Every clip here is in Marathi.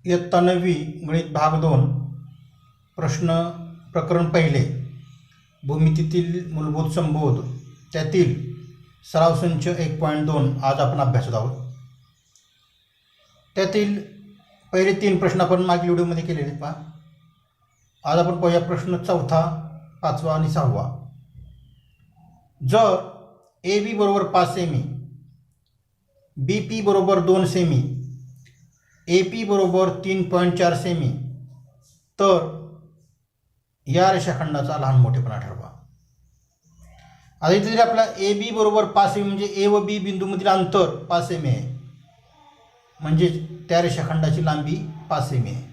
इयत्ता 9वी गणित भाग 2 प्रश्न प्रकरण पहिले भूमितीतील मूलभूत संबोध त्यातील सराव संच 1.2 आज आपण अभ्यासत आहोत. त्यातील पहिले 3 प्रश्न आपण मागील व्हिडिओमध्ये केलेले आहेत. पहा, आज आपण पाहूया प्रश्न 4था, 5वा आणि 6वा. जर ए बी बरोबर 5 सेमी, बी पी बरोबर 2 सेमी, ए पी बरोबर 3.4 सेमी, तर या रेषाखंडाचा लहान मोठेपणा ठरवा. आता इथे जर आपला ए बी बरोबर 5 सेमी म्हणजे ए व बी बिंदूमधील अंतर 5 सेमी आहे, म्हणजे त्या रेषाखंडाची लांबी 5 सेमी आहे.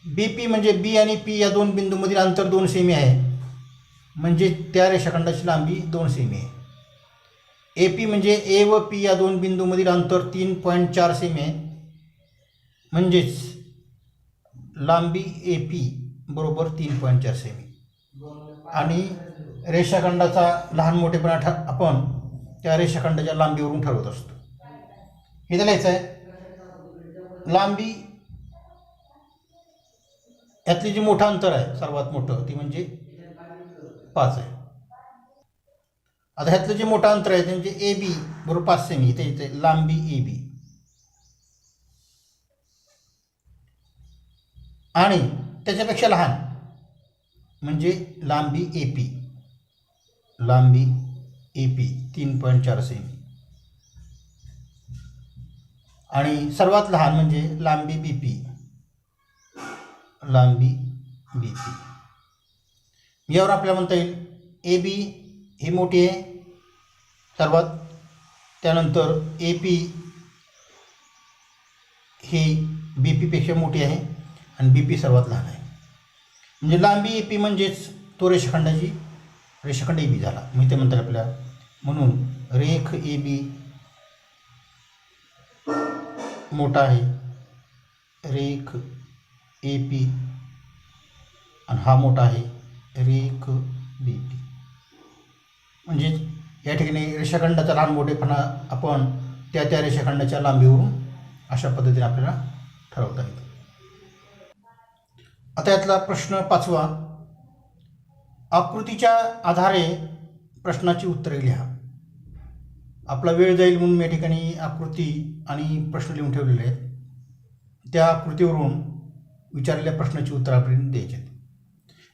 बी पी म्हणजे बी आणि पी या दोन बिंदूमधील अंतर 2 सेमी आहे, म्हणजे त्या रेषाखंडाची लांबी 2 सेमी आहे. ए पी म्हणजे ए व पी या दोन बिंदूमधील अंतर 3.4 सेमी आहे, म्हणजेच लांबी ए पी बरोबर 3.4 सेमी. आणि रेषाखंडाचा लहान मोठेपणा आपण त्या रेषाखंडाच्या लांबीवरून ठरवत असतो. हे लिहायचं आहे लांबी, यातली जी मोठं अंतर आहे सर्वात मोठं ती म्हणजे 5 आहे. आता ह्यातलं जे मोठं अंतर आहे ते म्हणजे ए बी बरोबर 5 सेमी, इथे इथे लांबी ए बी आणि त्याच्यापेक्षा लहान म्हणजे लांबी ए पी, लांबी ए पी 3.4 सेमी आणि सर्वात लहान म्हणजे लांबी बी पी, लांबी बी पी. यावर आपल्याला म्हणता येईल ए बी ही मोठी आहे सर्वात, त्यानंतर ए पी ही बी पीपेक्षा मोठी आहे आणि बी पी सर्वात लहान आहे. म्हणजे लांबी ए पी म्हणजेच तो रेषाखंड ए बी झाला. मग ते म्हणतात आपल्याला, म्हणून रेख ए बी मोठा आहे, रेख ए पी, आणि हा मोठा आहे रेख बी पी. म्हणजेच या ठिकाणी रेषाखंडाचा लहान मोठेपणा आपण त्या रेषाखंडाच्या लांबीवरून अशा पद्धतीने आपल्याला ठरवता येतं. आता यातला प्रश्न 5वा, आकृतीच्या आधारे प्रश्नाची उत्तरे लिहा. आपला वेळ जाईल म्हणून मी या ठिकाणी आकृती आणि प्रश्न लिहून ठेवलेले आहेत. त्या आकृतीवरून विचारलेल्या प्रश्नाची उत्तर आपल्याला द्यायची.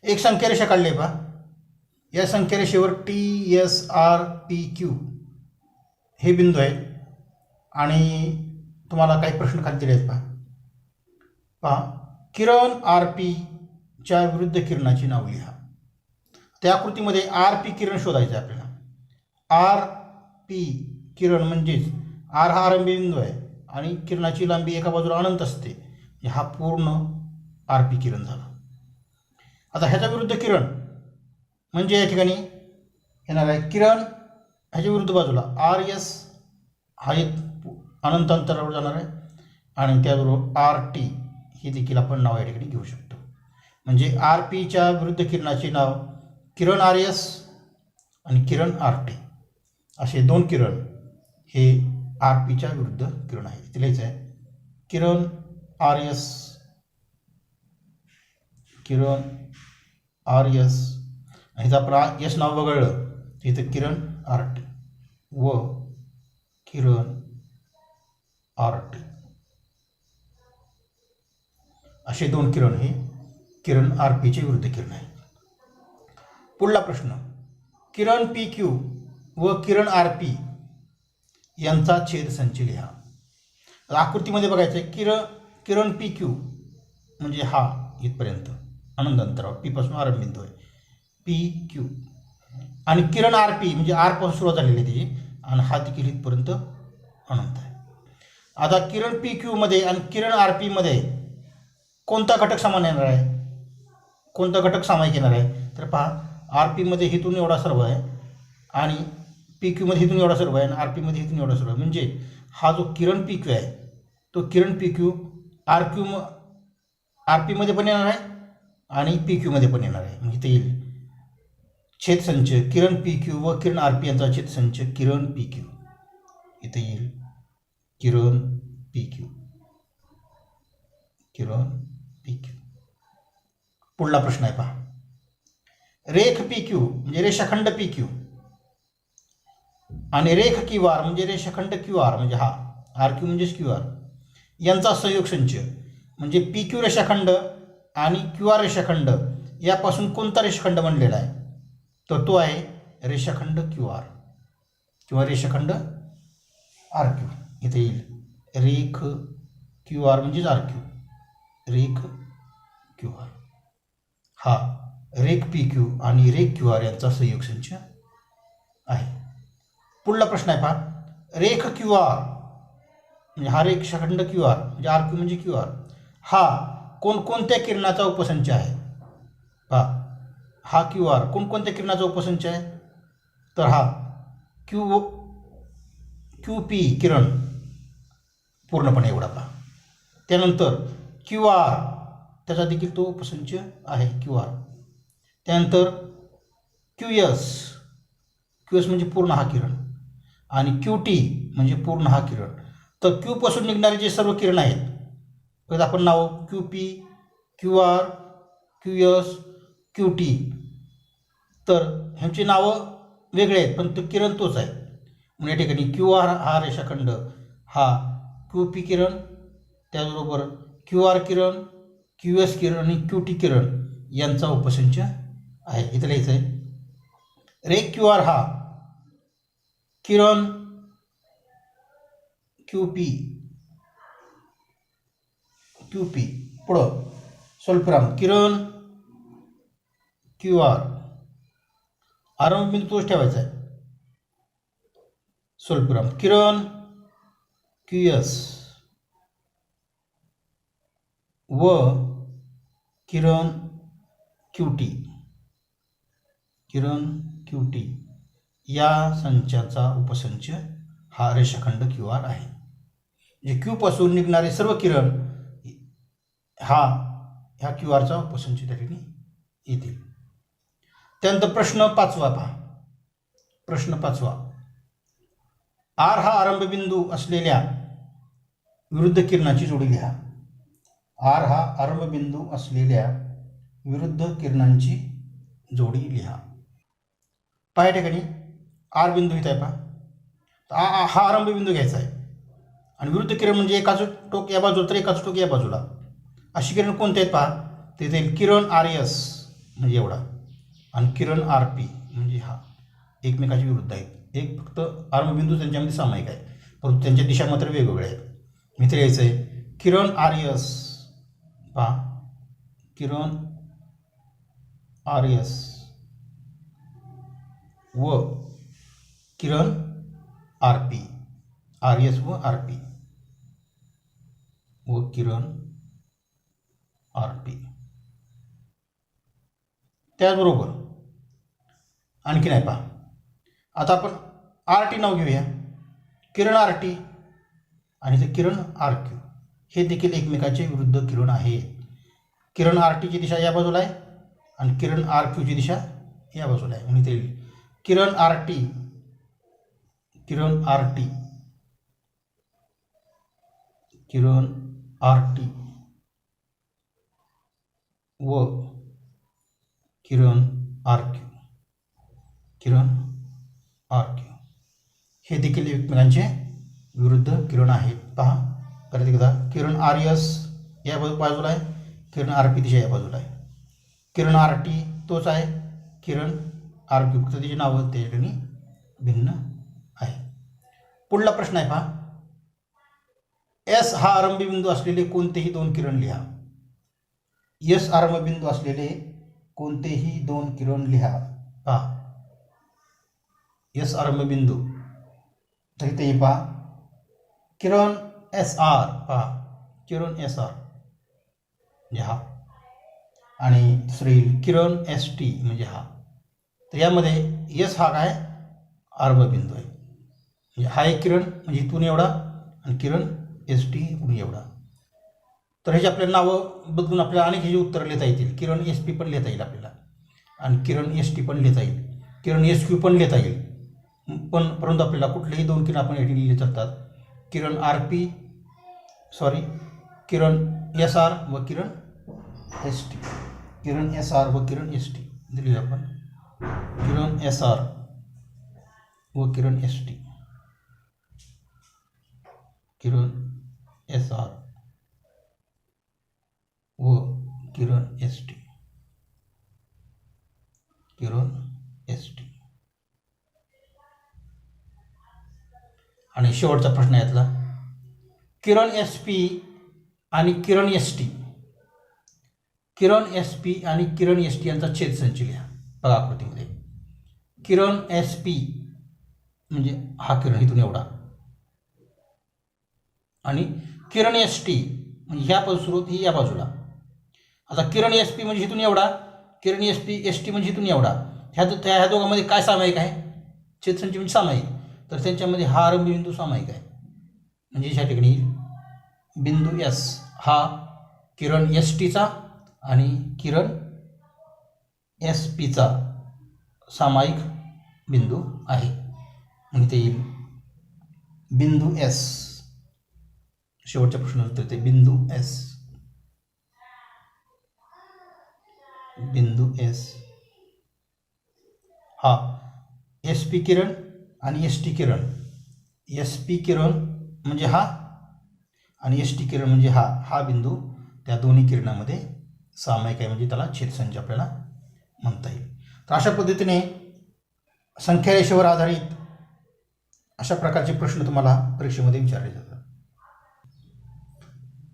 एक संख्यारेषा काढली आहे पहा. या संख्यारेषेवर T S R P Q हे बिंदू आहेत आणि तुम्हाला काही प्रश्न खाली दिले आहेत. पहा, किरण आर पीच्या विरुद्ध किरणाची नाव लिहा. त्या आकृतीमध्ये आर पी किरण शोधायचं आहे आपल्याला. आर पी किरण म्हणजेच आर हा आरंभी बिंदू आहे आणि किरणाची लांबी एका बाजूला अनंत असते, हा पूर्ण आर पी किरण झाला. आता ह्याच्या विरुद्ध किरण म्हणजे या ठिकाणी येणार आहे किरण ह्याच्या विरुद्ध बाजूला आर एस हा एक अनंत अंतरावर जाणार आहे आणि त्याबरोबर आर टी हे देखील आपण नाव या ठिकाणी घेऊ शकतो. म्हणजे आर पीच्या विरुद्ध किरणाचे नाव किरण आर एस आणि किरण आर टी असे दोन किरण हे आर पीच्या विरुद्ध किरण आहे. इथे लिहायचं आहे किरण आर एस, किरण आर एस, आणि इथं आपण एस नाव वगळलं तर इथं किरण आर टी व किरण आर टी असे दोन किरण हे किरण आर पीचे विरुद्ध किरण आहे. पुढला प्रश्न, किरण पी क्यू व किरण आर पी यांचा छेद संच लिहा. आकृतीमध्ये बघायचं आहे किरण पी क्यू म्हणजे हा इथपर्यंत अनंत अंतरावर पी पासून आरंभ बिंदू आहे पी क्यू, आणि किरण आर पी म्हणजे आर पासून सुरुवात झालेली आहे त्याची आणि हा देखील इथपर्यंत अनंत आहे. आता किरण पी क्यू मध्ये आणि किरण आर पी मध्ये कोणता घटक समान येणार आहे, कोणता घटक सामायिक येणार आहे? तर पहा, आर पी मध्ये हिथून एवढा सर्व आहे आणि पी क्यू मध्ये हिथून एवढा सर्व आहे आणि आर पी मध्ये हिथून एवढा सर्व आहे. म्हणजे हा जो किरण पी क्यू आहे तो किरण पी क्यू आर पी मध्ये पण येणार आहे आणि पी क्यू मध्ये पण येणार आहे. म्हणजे इथे येईल छेदसंच किरण पी क्यू व किरण आर पी यांचा छेदसंच किरण पी क्यू, इथे येईल किरण पी क्यू. किरण पी क्यू. पुढला प्रश्न आहे पहा. रेख पी क्यू म्हणजे रेषाखंड पी क्यू आणि रेख क्यू आर म्हणजे रेषाखंड क्यू आर म्हणजे हा आर क्यू म्हणजेच क्यू आर यांचा संयोग संच म्हणजे पी क्यू रेषाखंड आणि क्यू आर रेषाखंड यापासून कोणता रेषाखंड बनलेला आहे, तर तो आहे रेषाखंड क्यू आर किंवा रेषाखंड आर क्यू. इथे येईल रेख क्यू आर म्हणजेच आर क्यू, रेख क्यू आर हा रेख पी क्यू आणि रेख क्यू आर यांचा संयोग संच आहे. पुढला प्रश्न आहे पहा. रेख क्यू आर म्हणजे हा रेषाखंड क्यू आर म्हणजे आर क्यू म्हणजे क्यू आर हा कोणकोणत्या किरणाचा उपसंच आहे. पहा हा क्यू आर कोणकोणत्या किरणाचा उपसंच आहे, तर हा क्यू पी किरण पूर्णपणे एवढा पहा. त्यानंतर क्यू आर त्याचा देखील तो उपसंच आहे क्यू आर. त्यानंतर क्यू एस म्हणजे पूर्ण हा किरण आणि क्यू टी म्हणजे पूर्ण हा किरण. तर क्यूपासून निघणारे जे सर्व किरण आहेत तर आपण नाव Q P, Q R, Q S, Q T, तर ह्यांची नावं वेगळे आहेत पण तो किरण तोच आहे. म्हणून या ठिकाणी क्यू आर हा रेषाखंड हा क्यू पी किरण, त्याचबरोबर क्यू आर किरण, क्यू एस किरण आणि क्यू टी किरण यांचा उपसंच आहे. इथं लिहायचं आहे रेख क्यू आर हा किरण क्यू पी पुढं स्वल्पविराम किरण क्यू आर आरंभ बिंदू तोच ठेवायचा आहे स्वल्पविराम किरण क्यू एस व किरण क्यू टी या संचाचा उपसंच हा रेषाखंड क्यू आर आहे. म्हणजे क्यूपासून निघणारे सर्व किरण ह्या क्यू आरचा उपसंच त्या ठिकाणी येतील. त्यानंतर प्रश्न 5वा पहा. प्रश्न 5वा. आर हा आरंभबिंदू असलेल्या विरुद्ध किरणाची जोडी लिहा. आर हा आरंभबिंदू असलेल्या विरुद्ध किरणांची जोडी लिहा. पहा या ठिकाणी आर बिंदू इथं आहे पहा. हा आरंभबिंदू घ्यायचा आहे आणि विरुद्ध किरण म्हणजे एकाच टोक या बाजूला तर एकाच टोक या बाजूला अशी किरण कोणते आहेत पहा. तिथे किरण आर एस म्हणजे एवढा आणि किरण आर पी म्हणजे हा एकमेकाच्या विरुद्ध आहेत. एक फक्त आरंभबिंदू त्यांच्यामध्ये सामायिक आहे परंतु त्यांच्या दिशा मात्र वेगवेगळ्या आहेत. मित्र यायचं आहे किरण आर एस पहा किरण आर एस व किरण आर पी आर एस व आर पी व किरण आर पी. त्याचबरोबर आणखी नाही पहा. आता आपण आर टी नाव घेऊया. किरण आर टी आणि ते किरण आर क्यू हे देखील एकमेकाचे विरुद्ध किरण आहे. किरण आर टीची दिशा या बाजूला आहे आणि किरण आर क्यूची दिशा या बाजूला आहे. म्हणून ते किरण आर टी किरण आर टी किरण आर टी व किरण आर क्यू किरण आर क्यू हे देखील एकमेकांचे विरुद्ध किरण आहेत. पहा परत एकदा किरण आर एस या बाजूला आहे, किरण आर पी दिशा या बाजूला आहे. किरण आर टी तोच आहे, किरण आर क्यू फक्त त्याची नावं त्या ठिकाणी भिन्न आहे. पुढला प्रश्न आहे पहा. एस हा आरंभबिंदू असलेले कोणतेही दोन किरण लिहा. एस आरंभबिंदू असलेले कोणतेही दोन किरण लिहा. पहा एस आरंभबिंदू तर इथे पहा किरण एस आर पहा किरण एस आर म्हणजे हा आणि दुसरे किरण एस टी म्हणजे हा. तर यामध्ये एस हा काय आरंभबिंदू आहे म्हणजे हा एक किरण म्हणजे इथून एवढा आणि किरण एस टी इथून एवढा. तर ह्याची आपल्याला नावं बदलून आपल्याला अनेक ह्याची उत्तरं लिहिता येतील. किरण एस पी पण लिहिता येईल आपल्याला आणि किरण एस टी पण लिहिता येईल, किरण एस क्यू पण लिहिता येईल. परंतु आपल्याला कुठलेही दोन किरण आपण याठी लिहिले जातात. किरण आर पी किरण एस आर व किरण एस टी. किरण एस आर व किरण एस टी दिली आपण. किरण एस आर व किरण एस टी. किरण एस आर व किरण एस टी. किरण एस टी. आणि शेवटचा प्रश्न यातला, किरण एस पी आणि किरण एस टी. किरण एस पी आणि किरण एस टी यांचा छेदसंच लिहा. बघा आकृतीमध्ये किरण एस पी म्हणजे हा किरण इथून एवढा, आणि किरण एस टी म्हणजे ह्या पासून सुरू ही या बाजूला. आता किरण एस पी म्हणजे इथून एवढा, किरण एस टी म्हणजे इथून एवढा. ह्या दोघांमध्ये काय सामायिक आहे? छेदसंच म्हणजे सामायिक. तर त्यांच्यामध्ये हा आरंभबिंदू सामायिक आहे. म्हणजे ह्या ठिकाणी बिंदू एस हा किरण एस टीचा आणि किरण एस पीचा सामायिक बिंदू आहे. म्हणजे ते येईल बिंदू एस. शेवटच्या प्रश्नाचं उत्तर ते बिंदू एस. बिंदू एस हा एस पी किरण आणि एस टी किरण. एस पी किरण म्हणजे हा आणि एस टी किरण म्हणजे हा बिंदू त्या दोन्ही किरणामध्ये सामायिक आहे. म्हणजे त्याला छेदसंच आपल्याला म्हणता येईल. तर अशा पद्धतीने संख्या रेषेवर आधारित अशा प्रकारचे प्रश्न तुम्हाला परीक्षेमध्ये विचारले जातात.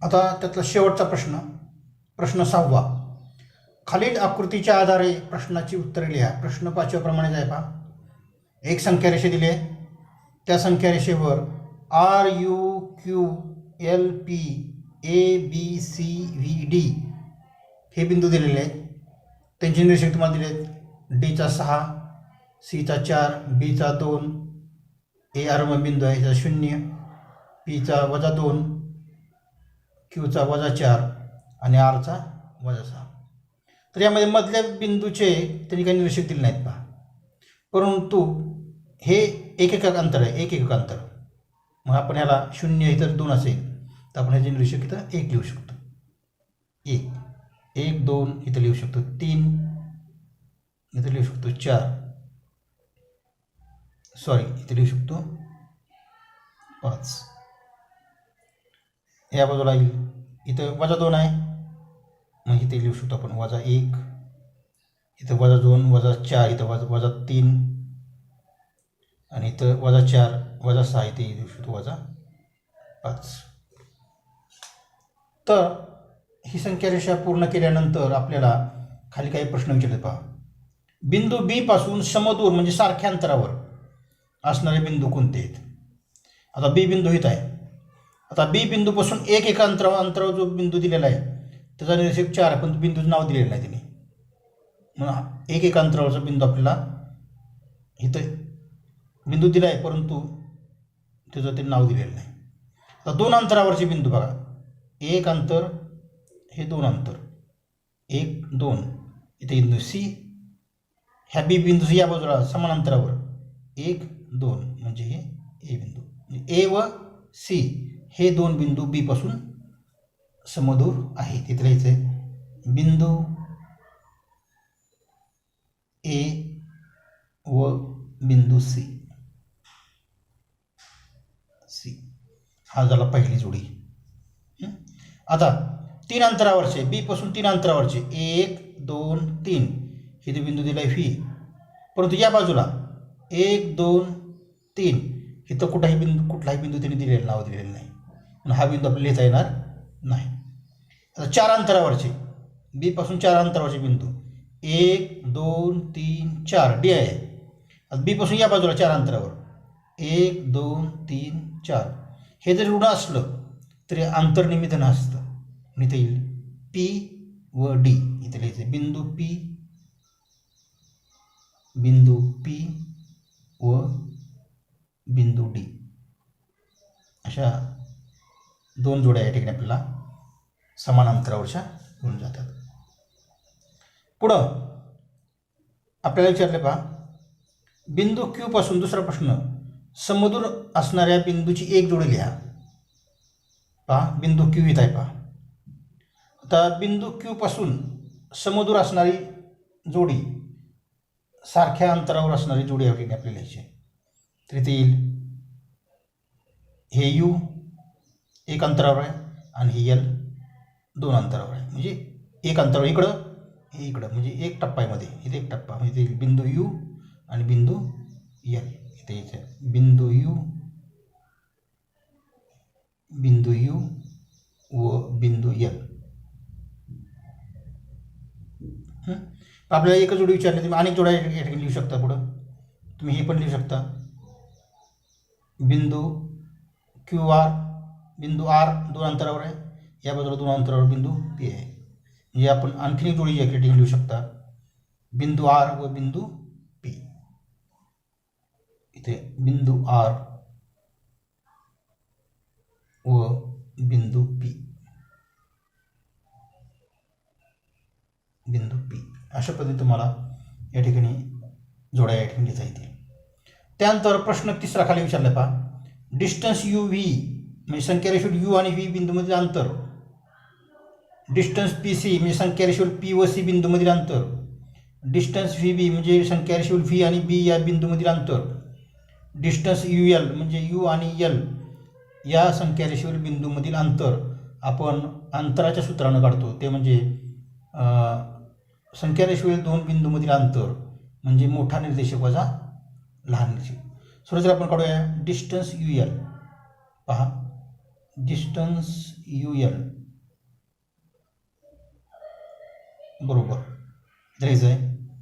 आता त्यातला शेवटचा प्रश्न, प्रश्न 6वा. खालील आकृतीच्या आधारे प्रश्नाची उत्तरे लिहा. प्रश्न 5व्याप्रमाणेच आहे पहा. एक संख्या रेषे दिली आहे, त्या संख्या रेषेवर R U Q L P A B C V D हे बिंदू दिलेले आहेत. त्यांचे निरीक्षक तुम्हाला दिले आहेत. डीचा 6, सीचा 4, बीचा 2, ए आरंभ बिंदू आहे ह्याचा 0, पीचा -2, क्यूचा -4 आणि आरचा -6. तर यामध्ये मधल्या बिंदूचे त्यांनी काही निरीक्षक दिले नाहीत पहा, परंतु हे एक अंतर आहे, एक अंतर. मग आपण ह्याला 0 इथं 2 असेल तर आपण ह्याचे निरीक्षक इथं 1 लिहू शकतो. 1, 2 इथं लिहू शकतो, 3 इथं लिहू शकतो, 4 इथं लिहू शकतो, 5 या बाजूला येईल. इथं -2 आहे, मग इथे लिहू शकतो आपण -1, इथं -2, -4, इथं -3 आणि इथं -4, -6 इथे लिहू शकतो, -5. तर ही संख्या रेषा पूर्ण केल्यानंतर आपल्याला खाली काही प्रश्न विचारले पहा. बिंदू बी पासून समदूर म्हणजे सारख्या अंतरावर असणारे बिंदू कोणते आहेत? आता बी बिंदू इथं आहे. आता बी बिंदूपासून एक अंतरावर जो बिंदू दिलेला आहे त्याचा निरीक्षक 4 आहे, पण बिंदूचं नाव दिलेलं नाही त्यांनी. मग एक अंतरावरचा बिंदू आपल्याला इथं बिंदू दिला आहे, परंतु त्याचं ते नाव दिलेलं नाही. आता 2 अंतरावरचे बिंदू बघा, 1 अंतर, हे 2 अंतर, 1, 2 इथे बिंदू सी, ह्या बी बिंदूचं या बाजूला समान अंतरावर 1, 2 म्हणजे हे ए बिंदू. ए व सी हे 2 बिंदू बी पासून समदूर आहे. तिथे लिहायचं बिंदू ए व बिंदू सी. हा झाला पहिली जोडी. आता 3 अंतरावरचे, बी पासून 3 अंतरावरचे 1, 2, 3 हे जे बिंदू दिला आहे व्ही, परंतु या बाजूला 1, 2, 3 इथं कुठलाही बिंदू त्यांनी दिलेलं नाव दिलेलं नाही, म्हणून हा बिंदू आपल्याला लिहिता येणार नाही. आता 4 अंतरावरचे, बी पासून 4 अंतरावरचे बिंदू 1, 2, 3, 4 डी आहे. आता बी पासून या बाजूला 4 अंतरावर 1, 2, 3, 4 हे जर ऋण असलं तरी अंतर्निमित्त असतं. इथे येईल पी व डी. इथे लिहायचं बिंदू पी व बिंदू डी. अशा 2 जोड्या या ठिकाणी आपल्याला समान अंतरावरच्या होऊन जातात. पुढं आपल्याला विचारले पहा, बिंदू क्यू पासून, दुसरा प्रश्न, समदूर असणाऱ्या बिंदूची एक जोडी लिहा. पहा बिंदू क्यू इथं आहे पहा, आता बिंदू क्यू पासून समदूर असणारी जोडी, सारख्या अंतरावर असणारी जोडी या ठिकाणी आपल्याला लिहायची आहे. तर इथे येईल हे यू एक अंतरावर आहे आणि हे यल दोन अंतरावर आहे. म्हणजे एक अंतरावर इकडं हे इकडं, म्हणजे एक टप्पा आहे मध्ये, इथे एक टप्पा, म्हणजे इथे बिंदू यू आणि बिंदू यल. इथे यायचं बिंदू यू व बिंदू यल. आपल्याला एकच जोडी विचारली, तुम्ही अनेक जोड्या या ठिकाणी लिहू शकता. पुढं तुम्ही हे पण लिहू शकता, बिंदू क्यू आर, बिंदू आर दोन अंतरावर आहे, या बाजूला दोन अंतरावर बिंदू पी आहे. म्हणजे आपण आणखी एक जोडी या ठिकाणी लिहू शकता, बिंदू आर व बिंदू पी. इथे बिंदू आर व बिंदू पी, बिंदू पी. अशा पद्धतीने तुम्हाला या ठिकाणी जोड्या या ठिकाणी लिहिता येतील. त्यानंतर प्रश्न तिसरा खाली विचारला पहा, डिस्टन्स यू व्ही म्हणजे संख्या रेषीय यू आणि व्ही बिंदूमधील अंतर, डिस्टन्स पी सी म्हणजे संख्या रेषीय पी व सी बिंदूमधील अंतर, डिस्टन्स व्ही बी म्हणजे संख्या रेषीय व्ही आणि बी या बिंदूमधील अंतर, डिस्टन्स यू एल म्हणजे यू आणि यल या संख्या रेषीय बिंदूमधील अंतर आपण अंतराच्या सूत्रानं काढतो. ते म्हणजे संख्या रेषीय दोन बिंदूमधील अंतर म्हणजे मोठा निर्देशक वजा लहान निर्देशक. सुरुवातीला आपण काढूया डिस्टन्स यू एल. पहा डिस्टन्स यू एल बरोबर द्यायचं आहे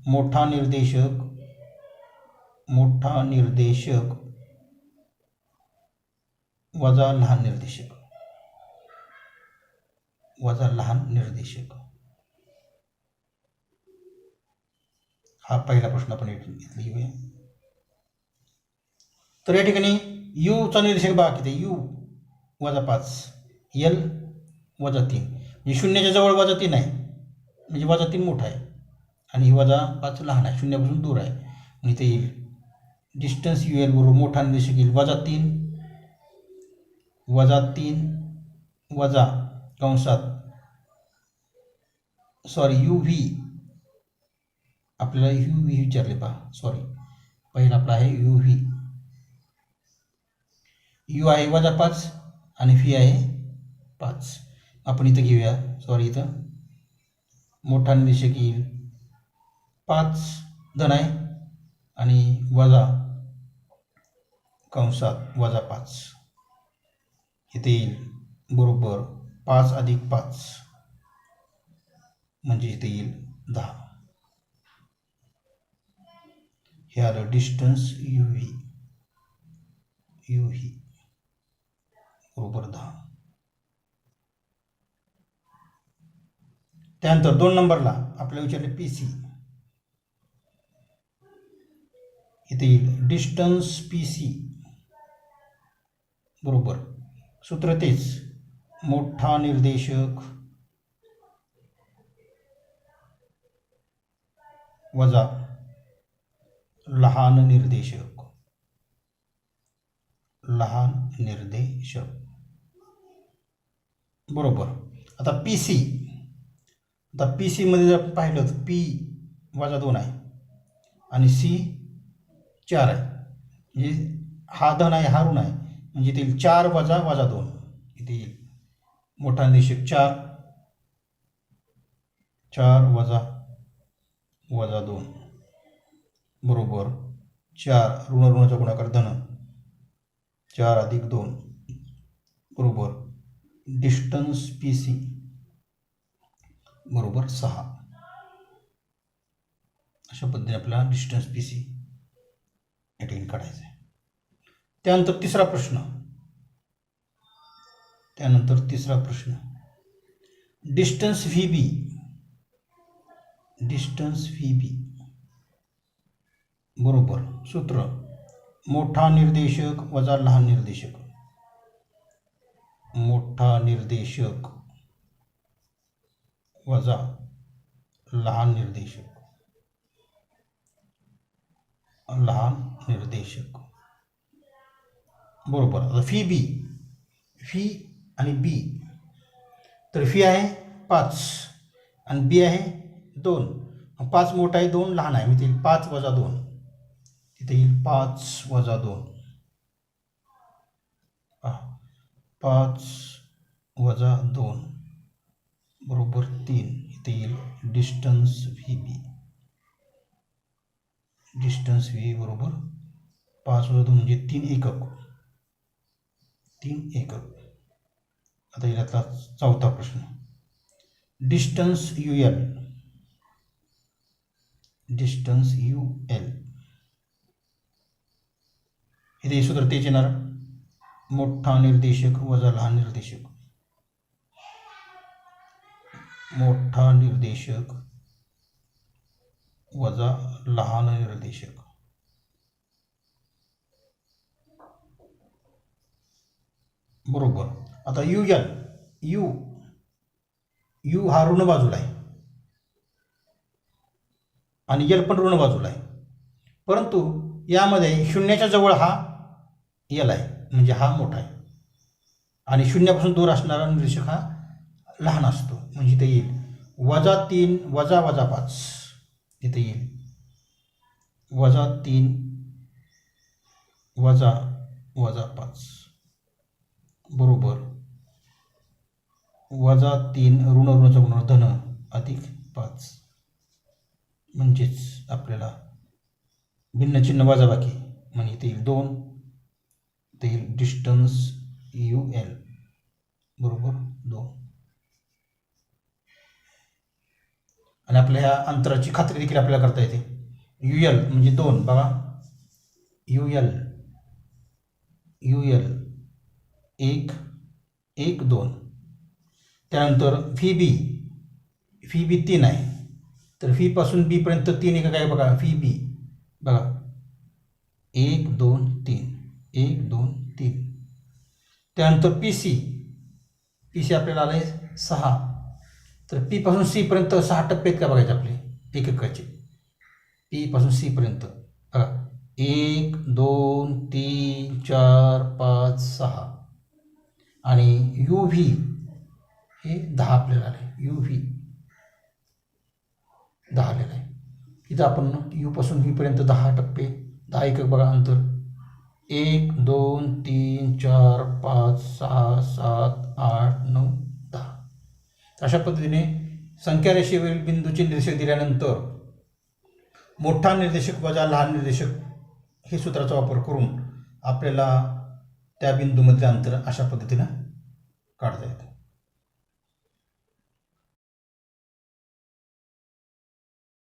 मोठा निर्देशक वजा लहान निर्देशक. हा पहिला प्रश्न आपण इथे लिहूया. तर या ठिकाणी यूचा निर्देशक बघा किती, यू -5, यल -3, म्हणजे शून्याच्या जवळ -3 आहे, म्हणजे -3 मोठा आहे आणि -5 लहान आहे, शून्यापासून दूर आहे. आणि इथे येईल डिस्टन्स यू एल बरोबर मोठा निर्देशक येईल -3 वजा कंसात यू व्ही. आपल्याला यू व्ही विचारले पहा, पहिला आपला आहे यू व्ही. यू आहे -5 आणि व्ही आहे 5. आपण इथं घेऊया, इथं मोठा निर्देशक येईल 5 धन आहे आणि वजा कंसात -5. इथे येईल बरोबर 5 + 5 म्हणजे इथे येईल 10. हे आलं डिस्टन्स यू व्ही बरोबर 10. त्यानंतर 2 नंबरला आपल्याला विचारले पी सी. इथे येईल डिस्टन्स पी सी बरोबर सूत्र तेच, मोठा निर्देशक वजा लहान निर्देशक बरोबर. आता पी सी मध्ये जर पाहिलं तर पी -2 आहे आणि सी 4 आहे, म्हणजे हा धन आहे हा ऋण आहे, म्हणजे इथे येईल 4 वजा -2. इथे येईल मोठा निर्देशक 4 वजा -2 बरोबर 4 ऋणाचा गुणाकार धन 4 + 2 बरोबर डिस्टन्स पी सी बरोबर 6. अशा पद्धतीने आपल्याला डिस्टन्स पी सी या ठिकाणी काढायचं आहे. त्यानंतर तिसरा प्रश्न, डिस्टन्स व्ही बी बरोबर सूत्र मोठा निर्देशक वजा लहान निर्देशक, मोठा निर्देशक वजा लहान निर्देशक बरोबर. आता फी आणि बी, तर फी आहे 5 आणि बी आहे 2. 5 मोठा आहे 2 लहान आहे, मी येईल 5 वजा 2. तिथे येईल 5 वजा 2. 5 वजा 2 बरोबर 3. इथे येईल डिस्टन्स व्ही बी. डिस्टन्स व्ही बरोबर 5 वजा 2 म्हणजे 3 एकक. 3 एकक. आता यातला चौथा प्रश्न. Distance U L. Distance U L. इथे सूत्र तेच येणार, मोठा निर्देशक वजा लहान निर्देशक. मोठा निर्देशक वजा लहान निर्देशक. बरोबर. आता यू एल, यू हा ऋण बाजूला आहे आणि एल पण ऋण बाजूला आहे, परंतु यामध्ये शून्याच्या जवळ हा एल आहे म्हणजे हा मोठा आहे आणि शून्यापासून दूर असणारा निर्देशक हा लहान असतो. म्हणजे इथे येईल वजा 3 वजा वजा 5. इथे येईल वजा 3 वजा वजा 5 बरोबर वजा 3 ऋण ऋणाचा गुण धन अधिक 5. म्हणजेच आपल्याला भिन्न चिन्ह वजाबाकी म्हणजे इथे येईल 2. इथे येईल डिस्टन्स यू एल बरोबर 2. आणि आपल्या ह्या अंतराची खात्री देखील आपल्याला करता येते. यू एल म्हणजे 2 बघा, यू एल 1 1 2. त्यानंतर व्ही बी 3 आहे, तर व्ही पासून बी पर्यंत 3 एकक आहे बघा. व्ही बी बघा 1 2 3 1 2 3. त्यानंतर पी सी आपल्याला आलं आहे 6. तर पी पासून सी पर्यंत 6 टप्पे आहेत का बघायचे आपले एककाचे. पी पासून सी पर्यंत बघा 1 2 3 4 5 6. आणि यू व्ही हे 10 आपल्याला आले. यू व्ही 10 आलेलं आहे. इथं आपण यू पासून व्ही पर्यंत 10 टप्पे 10 एकक बघा अंतर 1 2 3 4 5 6 7 8 9 10. अशा पद्धतीने संख्या रेषेवरील बिंदूचे निर्देशक दिल्यानंतर मोठा निर्देशक वजा लहान निर्देशक हे सूत्राचा वापर करून आपल्याला त्या बिंदूमधले अंतर अशा पद्धतीनं काढता येतं.